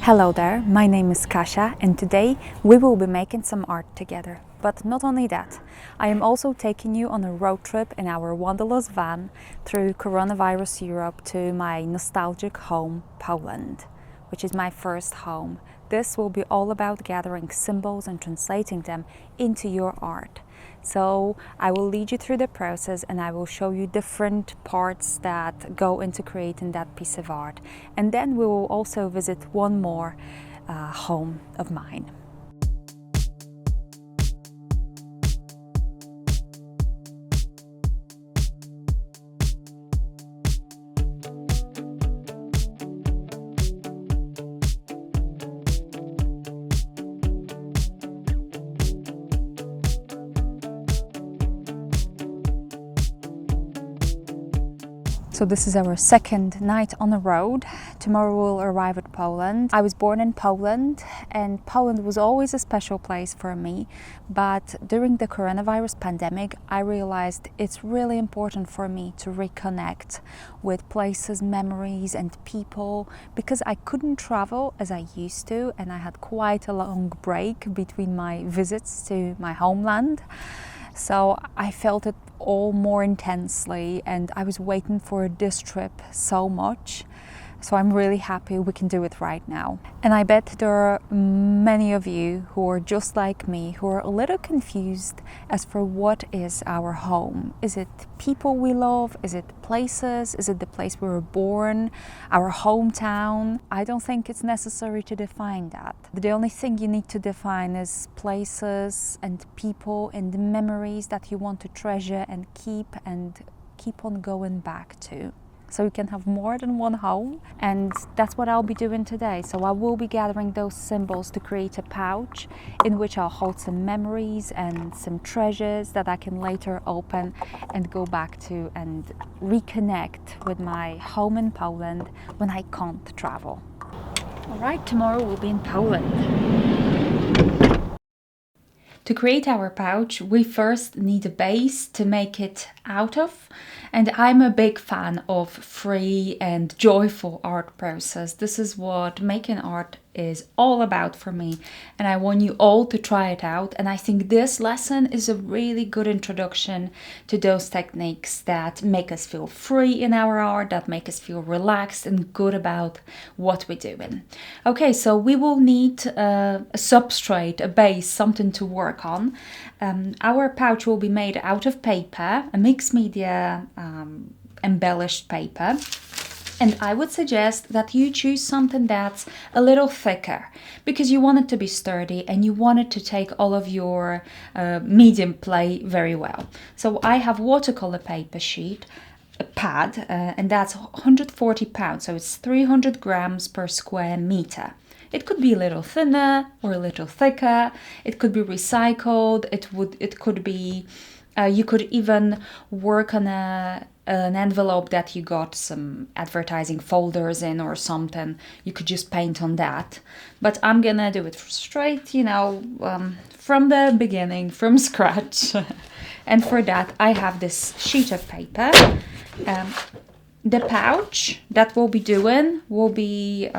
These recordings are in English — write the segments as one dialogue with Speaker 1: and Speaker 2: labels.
Speaker 1: Hello there, my name is Kasia and today we will be making some art together. But not only that, I am also taking you on a road trip in our Wanderlust van through coronavirus Europe to my nostalgic home, Poland, which is my first home. This will be all about gathering symbols and translating them into your art. So I will lead you through the process and I will show you different parts that go into creating that piece of art. And then we will also visit one more home of mine. So this is our second night on the road. Tomorrow we'll arrive at Poland. I was born in Poland and Poland was always a special place for me. But during the coronavirus pandemic, I realized it's really important for me to reconnect with places, memories and people because I couldn't travel as I used to and I had quite a long break between my visits to my homeland. So I felt it all more intensely and I was waiting for this trip so much. So I'm really happy we can do it right now. And I bet there are many of you who are just like me, who are a little confused as for what is our home. Is it people we love? Is it places? Is it the place we were born? Our hometown? I don't think it's necessary to define that. The only thing you need to define is places and people and the memories that you want to treasure and keep on going back to. So you can have more than one home, and that's what I'll be doing today. So I will be gathering those symbols to create a pouch in which I'll hold some memories and some treasures that I can later open and go back to and reconnect with my home in Poland when I can't travel. All right, tomorrow we'll be in Poland. To create our pouch, we first need a base to make it out of. And I'm a big fan of free and joyful art process. This is what making art is all about for me. And I want you all to try it out. And I think this lesson is a really good introduction to those techniques that make us feel free in our art, that make us feel relaxed and good about what we're doing. Okay, so we will need a substrate, a base, something to work on. Our pouch will be made out of paper, a mixed media embellished paper. And I would suggest that you choose something that's a little thicker because you want it to be sturdy and you want it to take all of your medium play very well. So I have watercolor paper sheet, a pad, and that's 140 pounds. So it's 300 grams per square meter. It could be a little thinner or a little thicker. It could be recycled. It could be, you could even work on an envelope that you got some advertising folders in or something. You could just paint on that. But I'm gonna do it straight, from the beginning, from scratch. And for that, I have this sheet of paper. The pouch that we'll be doing will be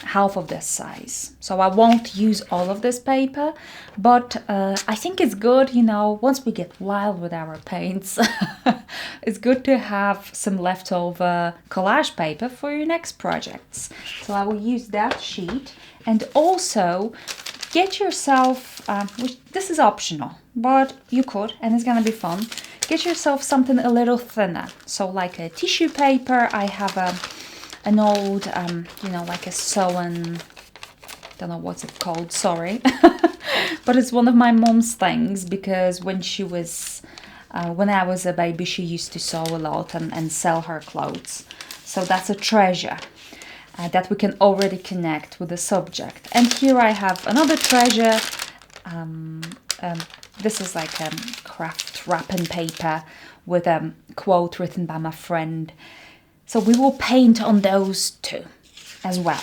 Speaker 1: half of this size. So I won't use all of this paper, but I think it's good, once we get wild with our paints, it's good to have some leftover collage paper for your next projects. So I will use that sheet and also get yourself, this is optional, but you could, and it's gonna be fun. Get yourself something a little thinner. So like a tissue paper, I have an old, like a sewn, don't know what's it called, sorry. But it's one of my mom's things because when I was a baby, she used to sew a lot and sell her clothes. So that's a treasure that we can already connect with the subject. And here I have another treasure. This is like a craft wrapping paper with a quote written by my friend. So we will paint on those two as well.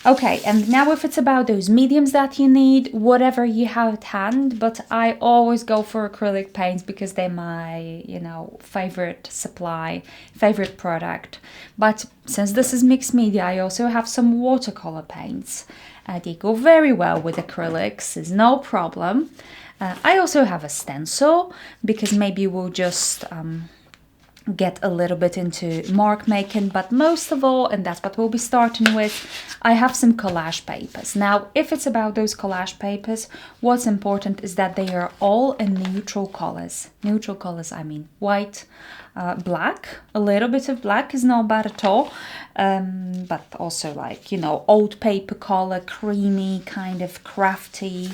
Speaker 1: Okay, and now if it's about those mediums that you need, whatever you have at hand, but I always go for acrylic paints because they're my, favorite favorite product. But since this is mixed media, I also have some watercolor paints. They go very well with acrylics, is no problem. I also have a stencil because maybe we'll just get a little bit into mark making, but most of all, and that's what we'll be starting with, I have some collage papers. Now, if it's about those collage papers, what's important is that they are all in neutral colors. Neutral colors, I mean white, black. A little bit of black is not bad at all, but also like, old paper color, creamy, kind of crafty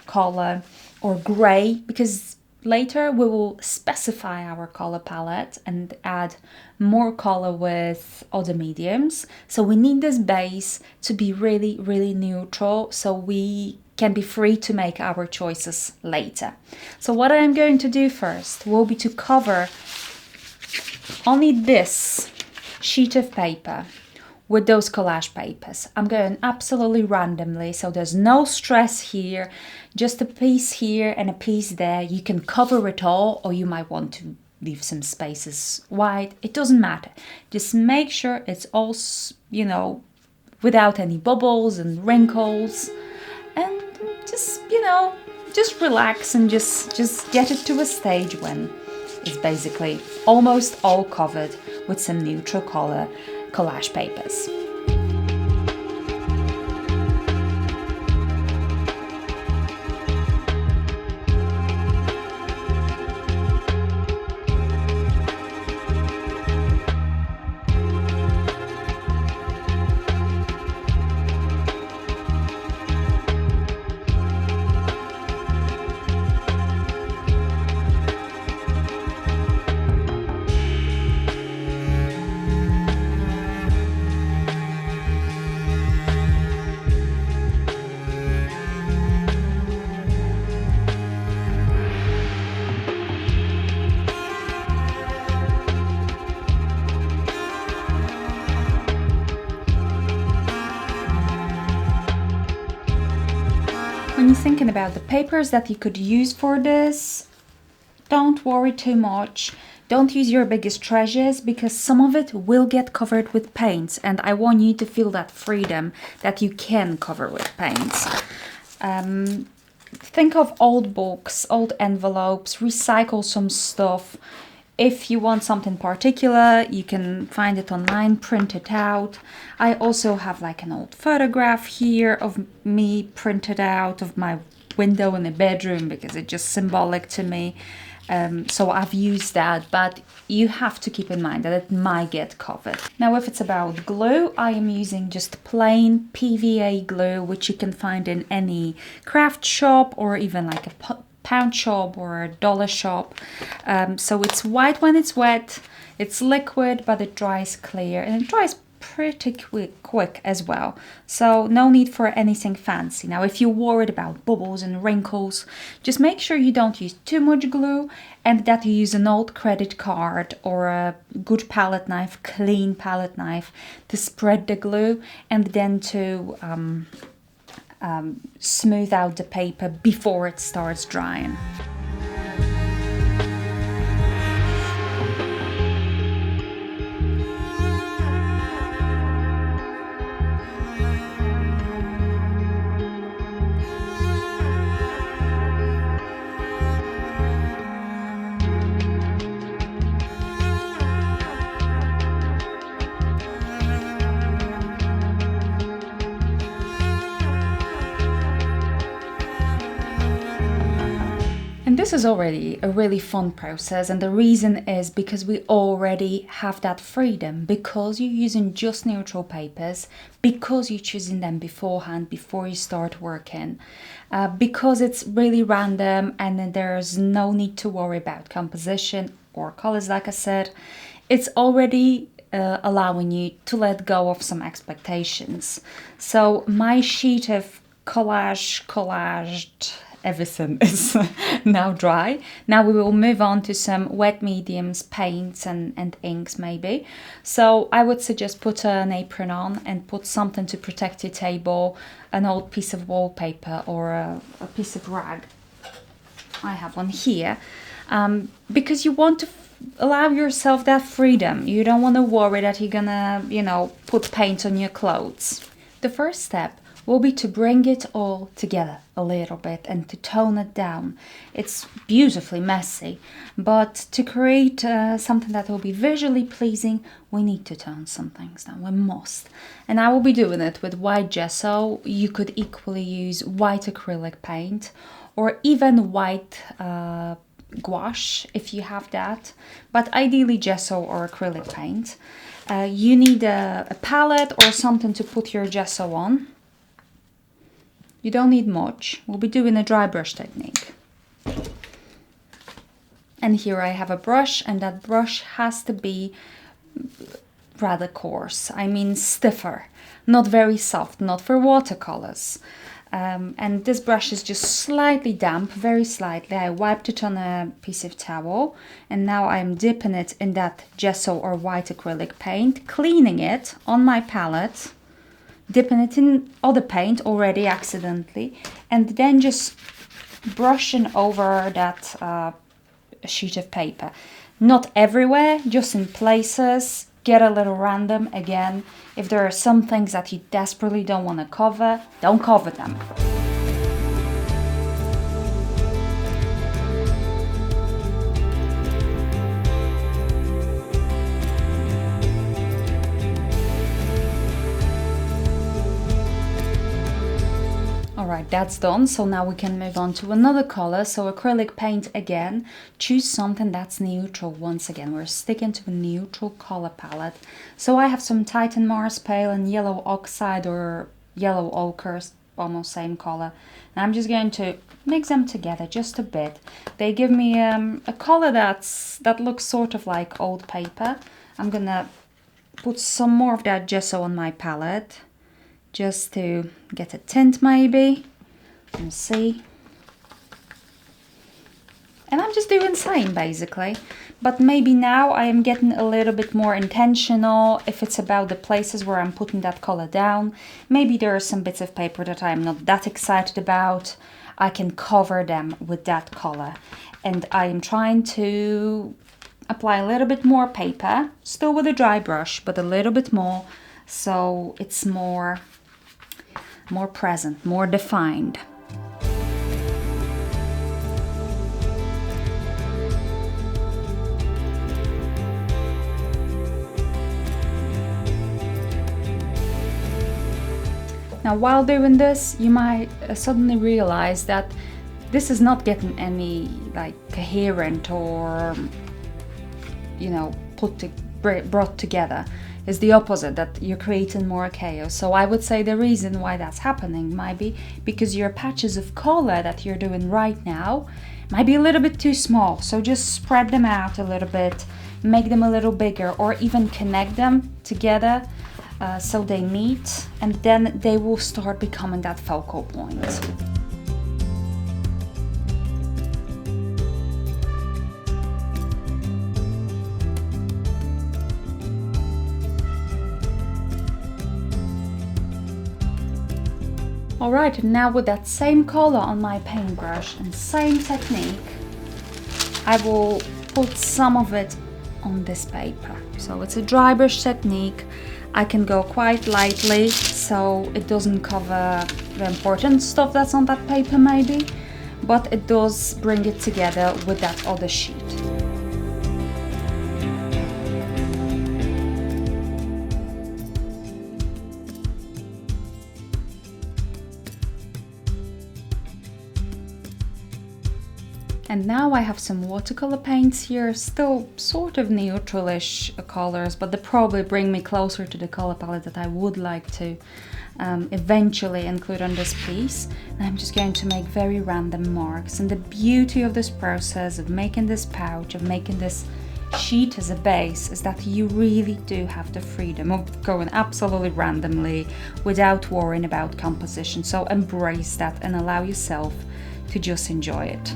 Speaker 1: color, or gray, because later we will specify our color palette and add more color with other mediums. So we need this base to be really, really neutral so we can be free to make our choices later. So what I am going to do first will be to cover only this sheet of paper with those collage papers. I'm going absolutely randomly, so there's no stress here, just a piece here and a piece there. You can cover it all, or you might want to leave some spaces wide. It doesn't matter. Just make sure it's all, without any bubbles and wrinkles, and just relax and just get it to a stage when it's basically almost all covered with some neutral color collage papers. When you're thinking about the papers that you could use for this, don't worry too much. Don't use your biggest treasures because some of it will get covered with paints, and I want you to feel that freedom that you can cover with paints. Think of old books, old envelopes, recycle some stuff. If you want something particular, you can find it online, print it out. I also have like an old photograph here of me printed out of my window in the bedroom because it's just symbolic to me. So I've used that, but you have to keep in mind that it might get covered. Now, if it's about glue, I am using just plain PVA glue, which you can find in any craft shop or even like a pound shop or a dollar shop. So it's white when it's wet, it's liquid, but it dries clear, and it dries pretty quick as well. So no need for anything fancy. Now, if you're worried about bubbles and wrinkles, just make sure you don't use too much glue and that you use an old credit card or a good palette knife, clean palette knife, to spread the glue and then to smooth out the paper before it starts drying. This is already a really fun process, and the reason is because we already have that freedom, because you're using just neutral papers, because you're choosing them beforehand before you start working, because it's really random and then there's no need to worry about composition or colors. Like I said, it's already allowing you to let go of some expectations. So my sheet of collaged everything is now dry. Now we will move on to some wet mediums, paints and inks maybe. So I would suggest put an apron on and put something to protect your table, an old piece of wallpaper or a piece of rag. I have one here, because you want to allow yourself that freedom. You don't want to worry that you're gonna, put paint on your clothes. The first step will be to bring it all together a little bit and to tone it down. It's beautifully messy, but to create something that will be visually pleasing, we need to tone some things down. We must. And I will be doing it with white gesso. You could equally use white acrylic paint or even white gouache if you have that, but ideally gesso or acrylic paint. You need a palette or something to put your gesso on. You don't need much. We'll be doing a dry brush technique. And here I have a brush, and that brush has to be rather coarse. I mean stiffer, not very soft, not for watercolors. And this brush is just slightly damp, very slightly. I wiped it on a piece of towel, and now I'm dipping it in that gesso or white acrylic paint, cleaning it on my palette, dipping it in other paint already accidentally, and then just brushing over that sheet of paper. Not everywhere, just in places. Get a little random. Again, if there are some things that you desperately don't want to cover, don't cover them. Alright, that's done. So now we can move on to another color. So acrylic paint again. Choose something that's neutral. Once again, we're sticking to a neutral color palette. So I have some Titan Mars Pale and Yellow Oxide or Yellow Ochre, almost same color. And I'm just going to mix them together just a bit. They give me a color that looks sort of like old paper. I'm gonna put some more of that gesso on my palette, just to get a tint maybe. Let's see. And I'm just doing same basically. But maybe now I am getting a little bit more intentional if it's about the places where I'm putting that color down. Maybe there are some bits of paper that I'm not that excited about. I can cover them with that color. And I am trying to apply a little bit more paper, still with a dry brush, but a little bit more, so it's more present, more defined. Now, while doing this, you might suddenly realize that this is not getting any coherent or brought together. Is the opposite, that you're creating more chaos. So I would say the reason why that's happening might be because your patches of color that you're doing right now might be a little bit too small. So just spread them out a little bit, make them a little bigger, or even connect them together so they meet, and then they will start becoming that focal point. Alright, and now with that same color on my paintbrush and same technique, I will put some of it on this paper. So it's a dry brush technique. I can go quite lightly so it doesn't cover the important stuff that's on that paper maybe, but it does bring it together with that other sheet. And now I have some watercolor paints here, still sort of neutralish colors, but they probably bring me closer to the color palette that I would like to eventually include on this piece. And I'm just going to make very random marks. And the beauty of this process of making this pouch, of making this sheet as a base, is that you really do have the freedom of going absolutely randomly without worrying about composition. So embrace that and allow yourself to just enjoy it.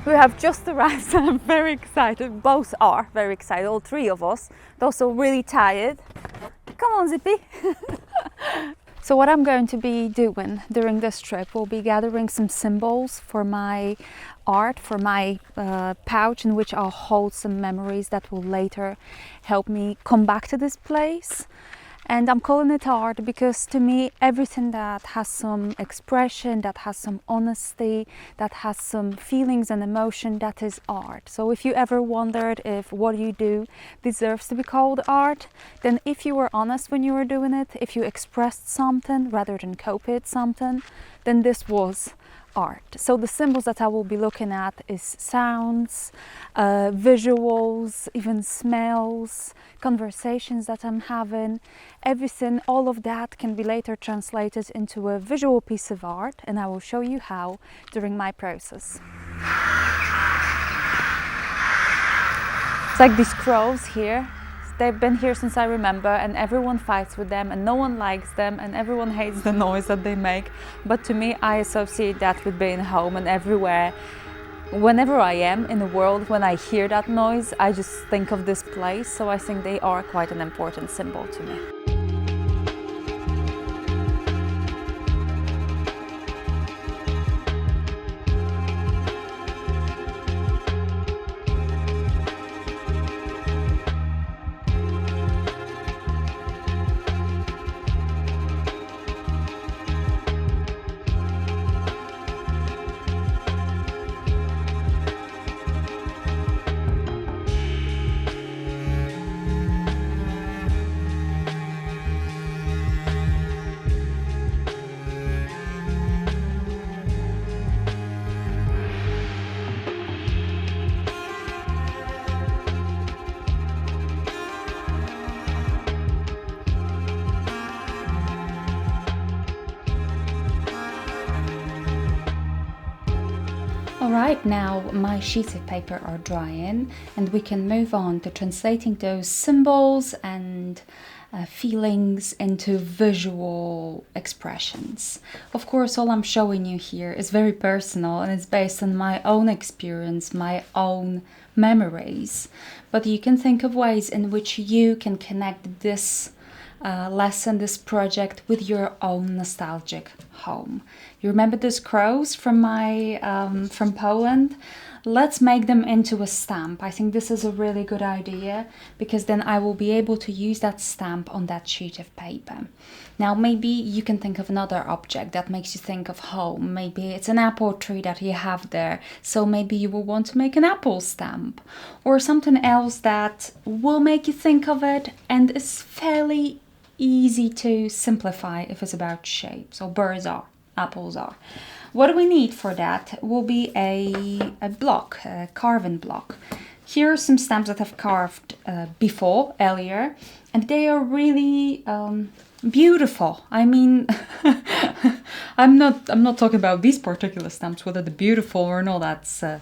Speaker 2: We have just arrived and I'm very excited. Both are very excited, all three of us. They're also really tired. Come on, Zippy. So what I'm going to be doing during this trip will be gathering some symbols for my art, for my pouch, in which I'll hold some memories that will later help me come back to this place. And I'm calling it art because to me everything that has some expression, that has some honesty, that has some feelings and emotion, that is art. So if you ever wondered if what you do deserves to be called art, then if you were honest when you were doing it, if you expressed something rather than copied something, then this was art. So the symbols that I will be looking at is sounds, visuals, even smells, conversations that I'm having, everything, all of that can be later translated into a visual piece of art, and I will show you how during my process. It's like these crows here. They've been here since I remember, and everyone fights with them and no one likes them and everyone hates the noise that they make. But to me, I associate that with being home, and everywhere, whenever I am in the world, when I hear that noise, I just think of this place. So I think they are quite an important symbol to me.
Speaker 1: Alright, now my sheets of paper are drying and we can move on to translating those symbols and feelings into visual expressions. Of course, all I'm showing you here is very personal and it's based on my own experience, my own memories. But you can think of ways in which you can connect this lesson, this project, with your own nostalgic home. You remember those crows from my from Poland? Let's make them into a stamp. I think this is a really good idea because then I will be able to use that stamp on that sheet of paper. Now maybe you can think of another object that makes you think of home. Maybe it's an apple tree that you have there, so maybe you will want to make an apple stamp, or something else that will make you think of it and is fairly easy to simplify if it's about shapes. So birds are, apples are. What do we need for that will be a block, a carving block. Here are some stamps that I've carved earlier, and they are really beautiful. I mean, I'm not talking about these particular stamps, whether they're beautiful or not. That's a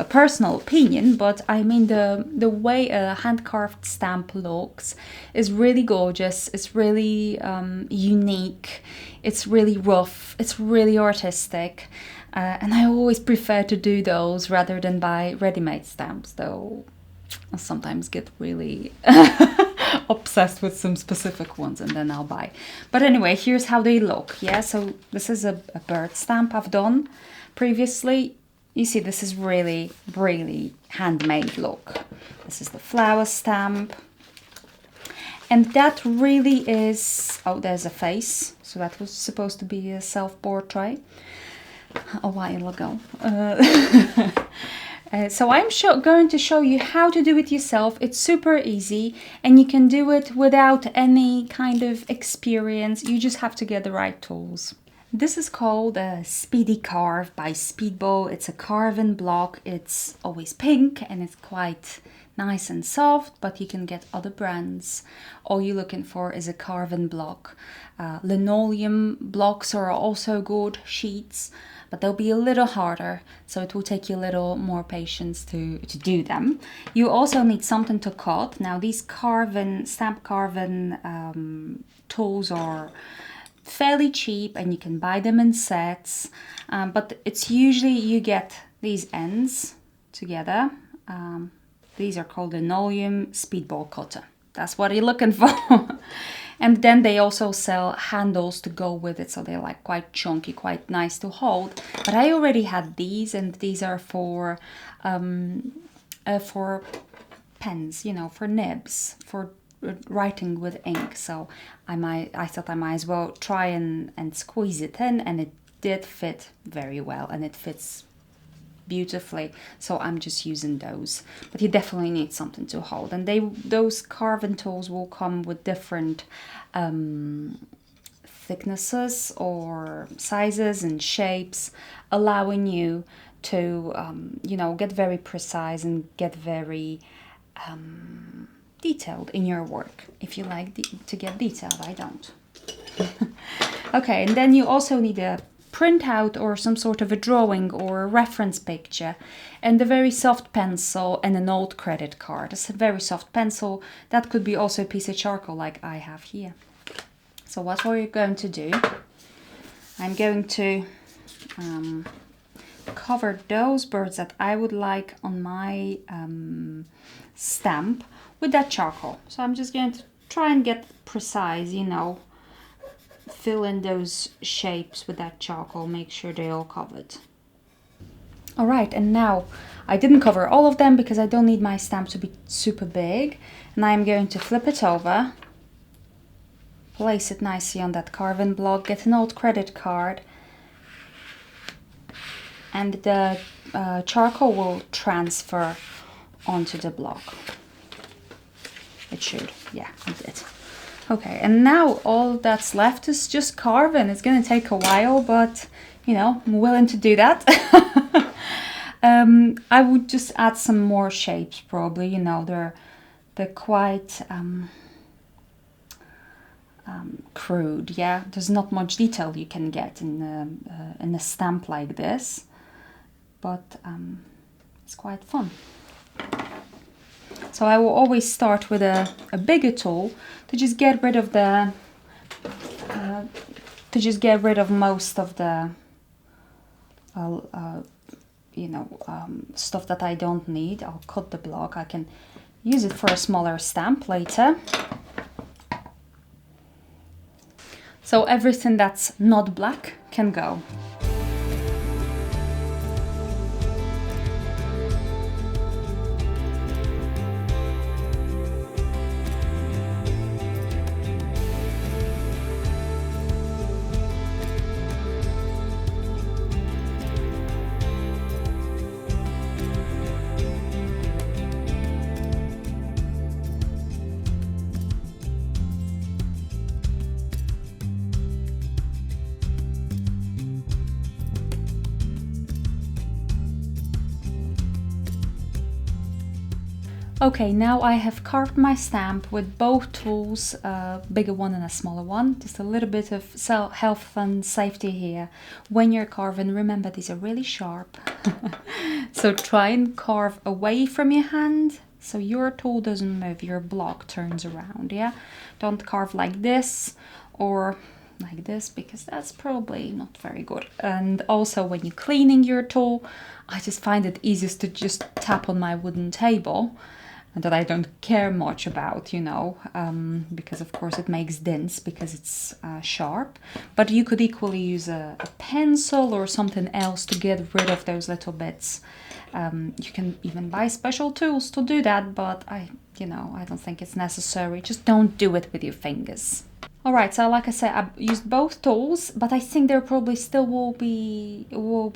Speaker 1: personal opinion, but I mean the way a hand-carved stamp looks is really gorgeous. It's really unique. It's really rough. It's really artistic, and I always prefer to do those rather than buy ready-made stamps, though I sometimes get really obsessed with some specific ones and then I'll buy. But anyway, here's how they look. Yeah, so this is a bird stamp I've done previously. You see, this is really, really handmade look. This is the flower stamp. And that really is, oh, there's a face. So that was supposed to be a self-portrait a while ago. So I'm going to show you how to do it yourself. It's super easy and you can do it without any kind of experience. You just have to get the right tools. This is called a Speedy Carve by Speedball. It's a carven block. It's always pink and it's quite nice and soft, but you can get other brands. All you're looking for is a carven block. Linoleum blocks are also good, sheets, but they'll be a little harder, so it will take you a little more patience to do them. You also need something to cut. Now these stamp carven tools are fairly cheap and you can buy them in sets, but it's usually you get these ends together. These are called linoleum Speedball cutter. That's what you're looking for. And then they also sell handles to go with it, so they're like quite chunky, quite nice to hold. But I already had these, and these are for pens, you know, for nibs, for writing with ink. So I thought I might as well try and squeeze it in, and it did fit very well, and it fits beautifully, so I'm just using those. But you definitely need something to hold, and those carving tools will come with different thicknesses or sizes and shapes, allowing you to you know, get very precise and get very detailed in your work. If you like to get detailed, I don't. Okay, and then you also need a printout or some sort of a drawing or a reference picture, and a very soft pencil and an old credit card. It's a very soft pencil. That could be also a piece of charcoal like I have here. So what we're going to do, I'm going to cover those birds that I would like on my stamp with that charcoal. So I'm just going to try and get precise, you know, fill in those shapes with that charcoal, make sure they're all covered. All right, and now I didn't cover all of them because I don't need my stamp to be super big, and I'm going to flip it over, place it nicely on that carving block, get an old credit card, and the charcoal will transfer onto the block. It should, yeah, it did. Okay, and now all that's left is just carving. It's gonna take a while, but you know, I'm willing to do that. I would just add some more shapes probably, you know, they're quite crude, yeah. There's not much detail you can get in a stamp like this, but it's quite fun. So I will always start with a bigger tool to just get rid of the most of the you know, stuff that I don't need. I'll cut the block. I can use it for a smaller stamp later. So everything that's not black can go. Okay, now I have carved my stamp with both tools, a bigger one and a smaller one. Just a little bit of health and safety here. When you're carving, remember these are really sharp. So try and carve away from your hand so your tool doesn't move, your block turns around, yeah? Don't carve like this or like this, because that's probably not very good. And also when you're cleaning your tool, I just find it easiest to just tap on my wooden table, and that I don't care much about, you know, because of course it makes dents because it's sharp. But you could equally use a pencil or something else to get rid of those little bits. You can even buy special tools to do that, but I don't think it's necessary. Just don't do it with your fingers. All right, so like I said, I've used both tools, but I think there probably still will be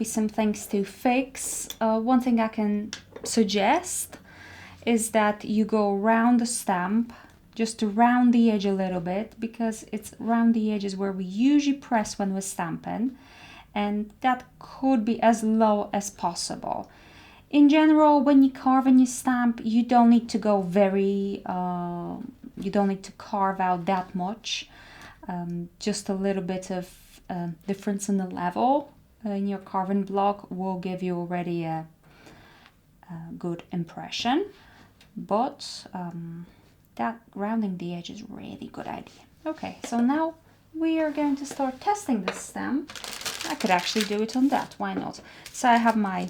Speaker 1: some things to fix. One thing I can suggest is that you go around the stamp, just around the edge a little bit, because it's around the edges where we usually press when we're stamping, and that could be as low as possible. In general, when you carve and you stamp, you don't need to go very, you don't need to carve out that much. Just a little bit of difference in the level in your carving block will give you already a good impression. But that rounding the edge is really good idea. Okay, so now we are going to start testing this stamp. I could actually do it on that, why not? So I have my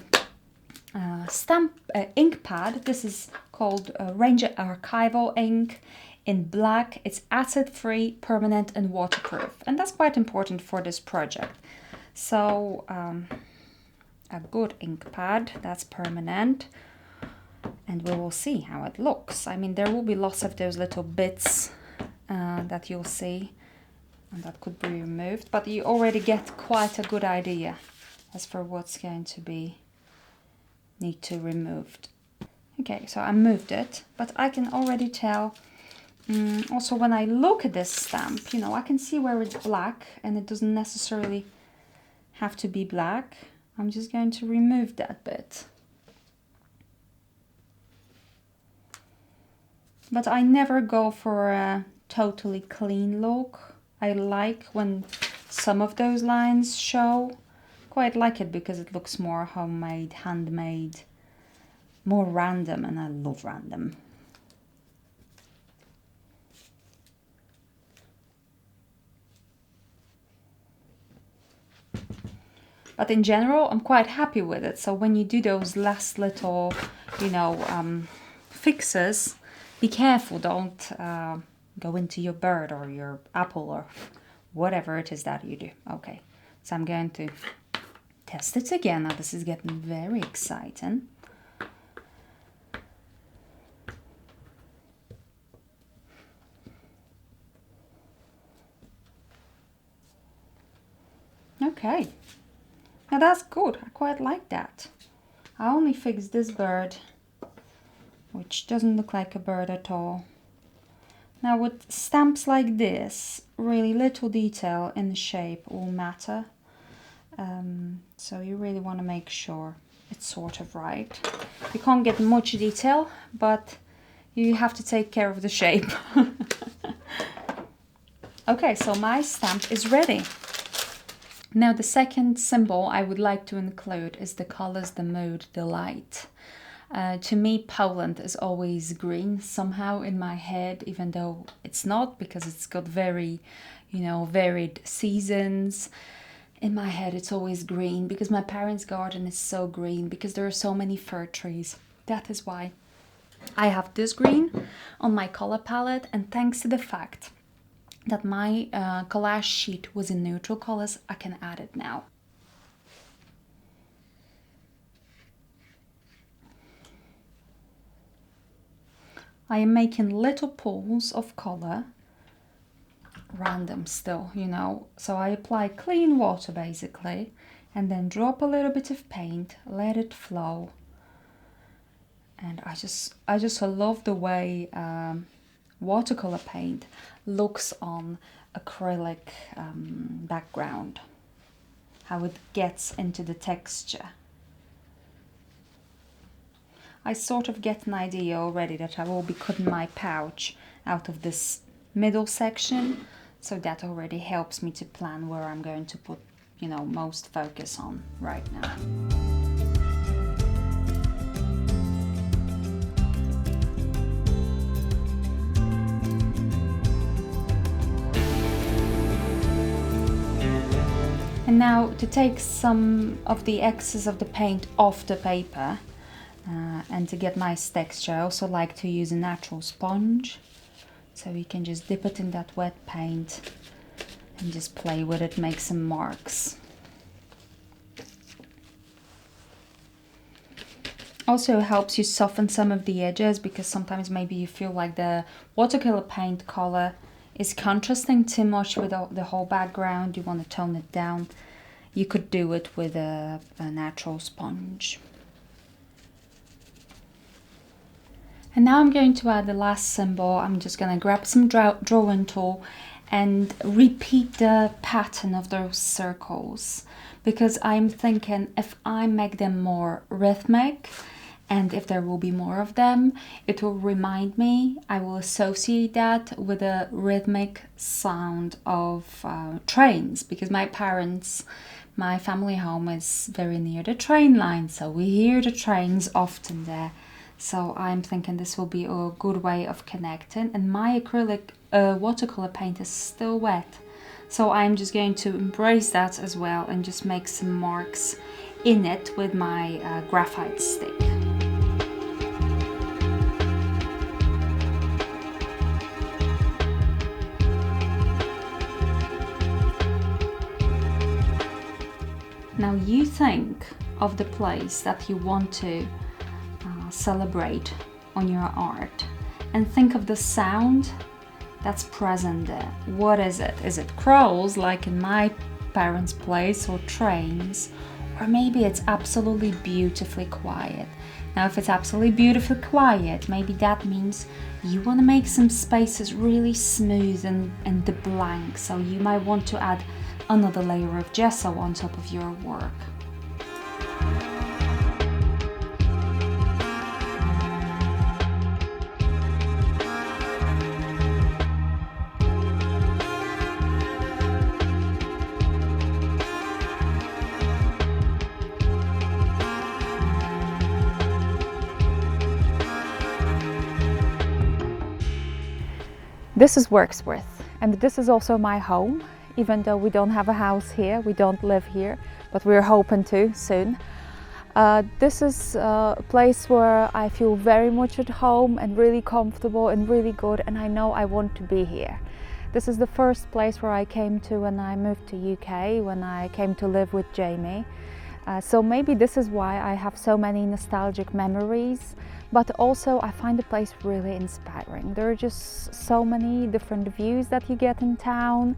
Speaker 1: stamp ink pad. This is called Ranger Archival ink in black. It's acid-free, permanent and waterproof, and that's quite important for this project. So a good ink pad that's permanent, and we will see how it looks. I mean, there will be lots of those little bits that you'll see, and that could be removed, but you already get quite a good idea as for what's going to be need to removed. Okay, so I moved it, but I can already tell also when I look at this stamp, you know, I can see where it's black, and it doesn't necessarily have to be black. I'm just going to remove that bit. But I never go for a totally clean look. I like when some of those lines show. Quite like it because it looks more homemade, handmade, more random, and I love random. But in general, I'm quite happy with it. So when you do those last little, you know, fixes, be careful, don't go into your bird or your apple or whatever it is that you do. Okay, so I'm going to test it again. Now this is getting very exciting. Okay, now that's good. I quite like that. I only fixed this bird, which doesn't look like a bird at all. Now with stamps like this, really little detail in the shape will matter. So you really want to make sure it's sort of right. You can't get much detail, but you have to take care of the shape. Okay, so my stamp is ready. Now the second symbol I would like to include is the colors, the mood, the light. To me, Poland is always green somehow in my head, even though it's not, because it's got very, you know, varied seasons. In my head, it's always green because my parents' garden is so green, because there are so many fir trees. That is why I have this green on my color palette, and thanks to the fact that my collage sheet was in neutral colors, I can add it now. I am making little pools of color, random still, you know. So I apply clean water basically, and then drop a little bit of paint, let it flow. And I just love the way watercolor paint looks on acrylic background, how it gets into the texture. I sort of get an idea already that I will be cutting my pouch out of this middle section, so that already helps me to plan where I'm going to put, you know, most focus on right now. And now to take some of the excess of the paint off the paper, and to get nice texture, I also like to use a natural sponge. So you can just dip it in that wet paint and just play with it, make some marks. Also helps you soften some of the edges, because sometimes maybe you feel like the watercolor paint color is contrasting too much with the whole background. You want to tone it down. You could do it with a natural sponge. And now I'm going to add the last symbol. I'm just going to grab some drawing tool and repeat the pattern of those circles, because I'm thinking if I make them more rhythmic and if there will be more of them, it will remind me, I will associate that with a rhythmic sound of trains, because my family home is very near the train line, so we hear the trains often there. So I'm thinking this will be a good way of connecting. And my acrylic watercolor paint is still wet, so I'm just going to embrace that as well and just make some marks in it with my graphite stick. Now you think of the place that you want to celebrate on your art, and think of the sound that's present there. What is it? Is it crows like in my parents' place, or trains, or maybe it's absolutely beautifully quiet? Now if it's absolutely beautifully quiet, maybe that means you want to make some spaces really smooth and the blank, so you might want to add another layer of gesso on top of your work.
Speaker 2: This is Wirksworth, and this is also my home. Even though we don't have a house here, we don't live here, but we're hoping to soon. This is a place where I feel very much at home and really comfortable and really good, and I know I want to be here. This is the first place where I came to when I moved to UK, when I came to live with Jamie. So maybe this is why I have so many nostalgic memories, but also I find the place really inspiring. There are just so many different views that you get in town,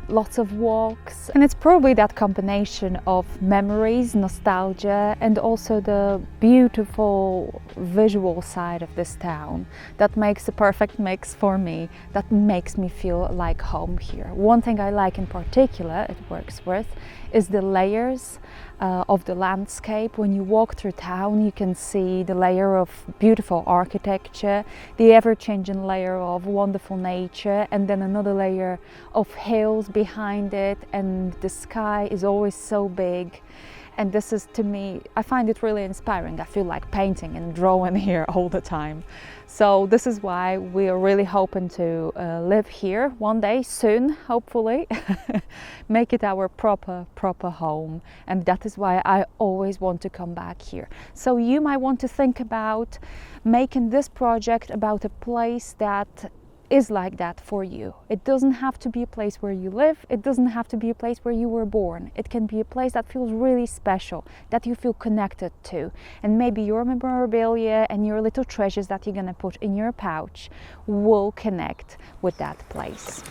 Speaker 2: lots of walks, and it's probably that combination of memories, nostalgia, and also the beautiful visual side of this town that makes a perfect mix for me, that makes me feel like home here. One thing I like in particular at Wirksworth is the layers of the landscape. When you walk through town, you can see the layer of beautiful architecture, the ever-changing layer of wonderful nature, and then another layer of hills behind it, and the sky is always so big. And this is, to me, I find it really inspiring. I feel like painting and drawing here all the time. So this is why we are really hoping to live here one day soon, hopefully, make it our proper home. And that is why I always want to come back here. So you might want to think about making this project about a place that is like that for you. It doesn't have to be a place where you live. It doesn't have to be a place where you were born. It can be a place that feels really special, that you feel connected to. And maybe your memorabilia and your little treasures that you're gonna put in your pouch will connect with that place.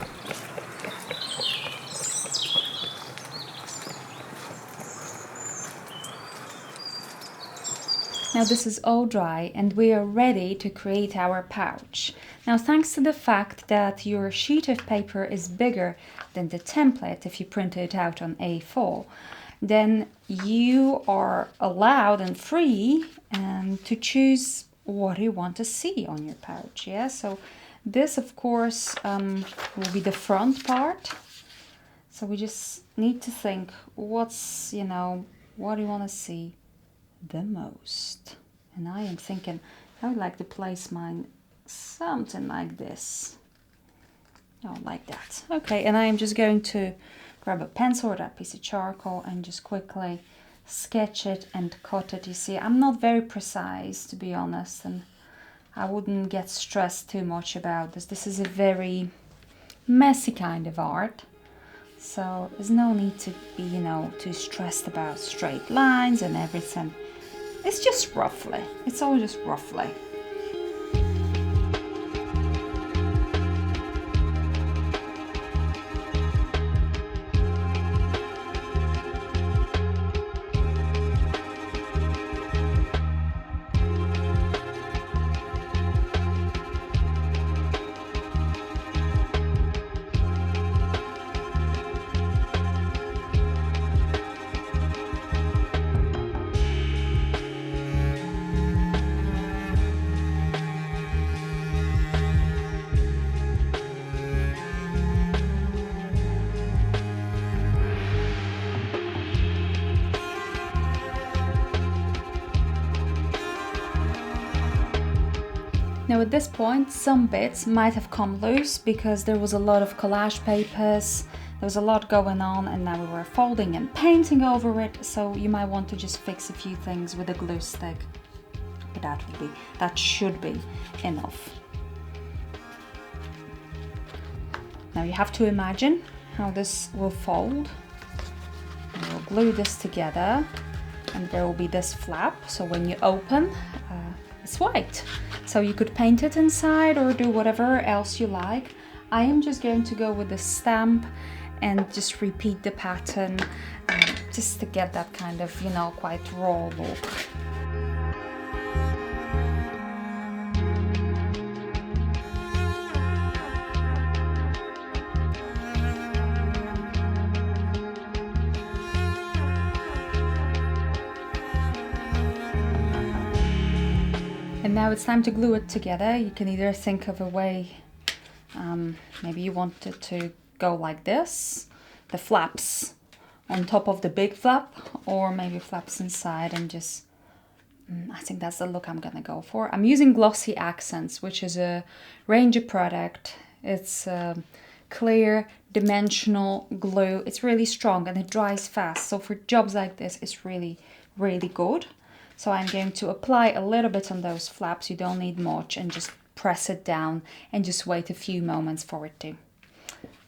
Speaker 1: Now this is all dry and we are ready to create our pouch. Now thanks to the fact that your sheet of paper is bigger than the template if you print it out on A4, then you are allowed and free to choose what you want to see on your pouch. Yeah, so this of course will be the front part. So we just need to think what's, what do you want to see the most. And I am thinking I would like to place mine something like this. Oh, like that. Okay, and I am just going to grab a pencil or that piece of charcoal and just quickly sketch it and cut it. You see, I'm not very precise, to be honest, and I wouldn't get stressed too much about this. This is a very messy kind of art. So there's no need to be, too stressed about straight lines and everything. It's just roughly. It's all just roughly. Now at this point, some bits might have come loose because there was a lot of collage papers, there was a lot going on, and now we were folding and painting over it, so you might want to just fix a few things with a glue stick. But that should be enough. Now you have to imagine how this will fold. We'll glue this together, and there will be this flap, so when you open, it's white. So you could paint it inside or do whatever else you like. I am just going to go with the stamp and just repeat the pattern just to get that kind of, you know, quite raw look. And now it's time to glue it together. You can either think of a way, maybe you want it to go like this, the flaps on top of the big flap, or maybe flaps inside and just, I think that's the look I'm gonna go for. I'm using Glossy Accents, which is a Ranger product. It's clear, dimensional glue. It's really strong and it dries fast. So for jobs like this, it's really, really good. So I'm going to apply a little bit on those flaps, you don't need much, and just press it down and just wait a few moments for it to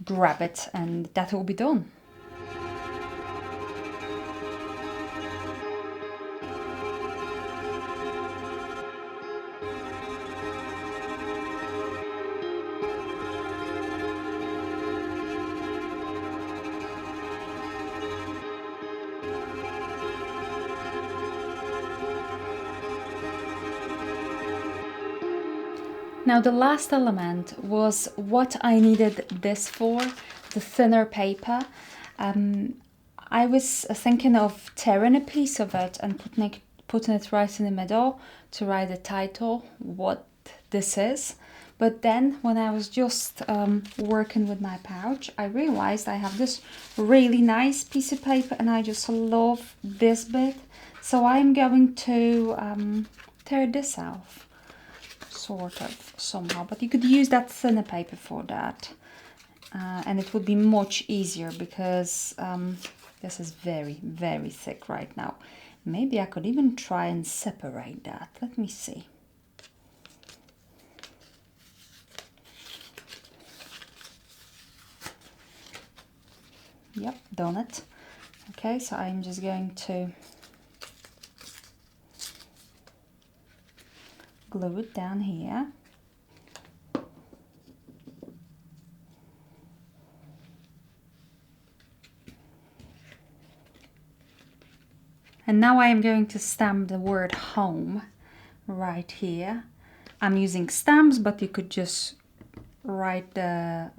Speaker 1: grab it, and that will be done. Now the last element was what I needed this for, the thinner paper. I was thinking of tearing a piece of it and putting it right in the middle to write the title, what this is. But then when I was just working with my pouch, I realized I have this really nice piece of paper and I just love this bit. So I'm going to tear this off. Sort of somehow, but you could use that thinner paper for that, and it would be much easier because this is very, very thick right now. Maybe I could even try and separate that. Let me see. Yep, done it. Okay, so I'm just going to glue it down here. And now I am going to stamp the word home right here. I'm using stamps, but you could just write the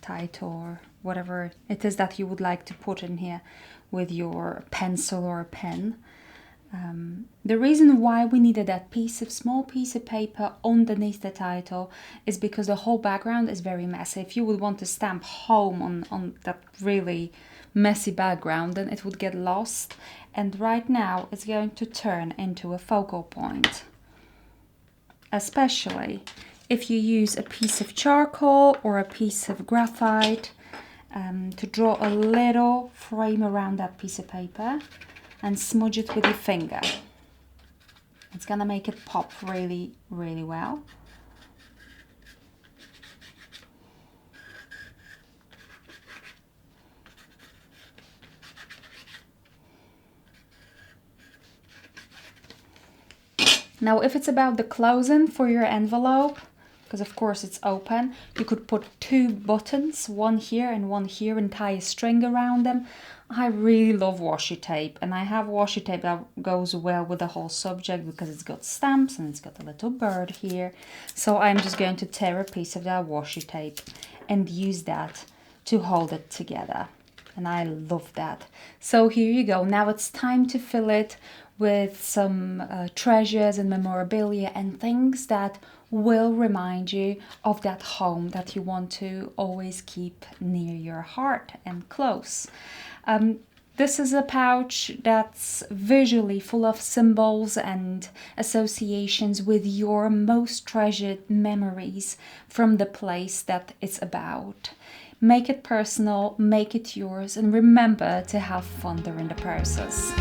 Speaker 1: title or whatever it is that you would like to put in here with your pencil or a pen. The reason why we needed that small piece of paper underneath the title is because the whole background is very messy. If you would want to stamp home on that really messy background, then it would get lost. And right now it's going to turn into a focal point. Especially if you use a piece of charcoal or a piece of graphite to draw a little frame around that piece of paper and smudge it with your finger. It's gonna make it pop really, really well. Now, if it's about the closing for your envelope, because of course it's open, you could put 2 buttons, one here and tie a string around them. I really love washi tape, and I have washi tape that goes well with the whole subject because it's got stamps and it's got a little bird here. So I'm just going to tear a piece of that washi tape and use that to hold it together. And I love that. So here you go. Now it's time to fill it with some treasures and memorabilia and things that will remind you of that home that you want to always keep near your heart and close. This is a pouch that's visually full of symbols and associations with your most treasured memories from the place that it's about. Make it personal, make it yours, and remember to have fun during the process.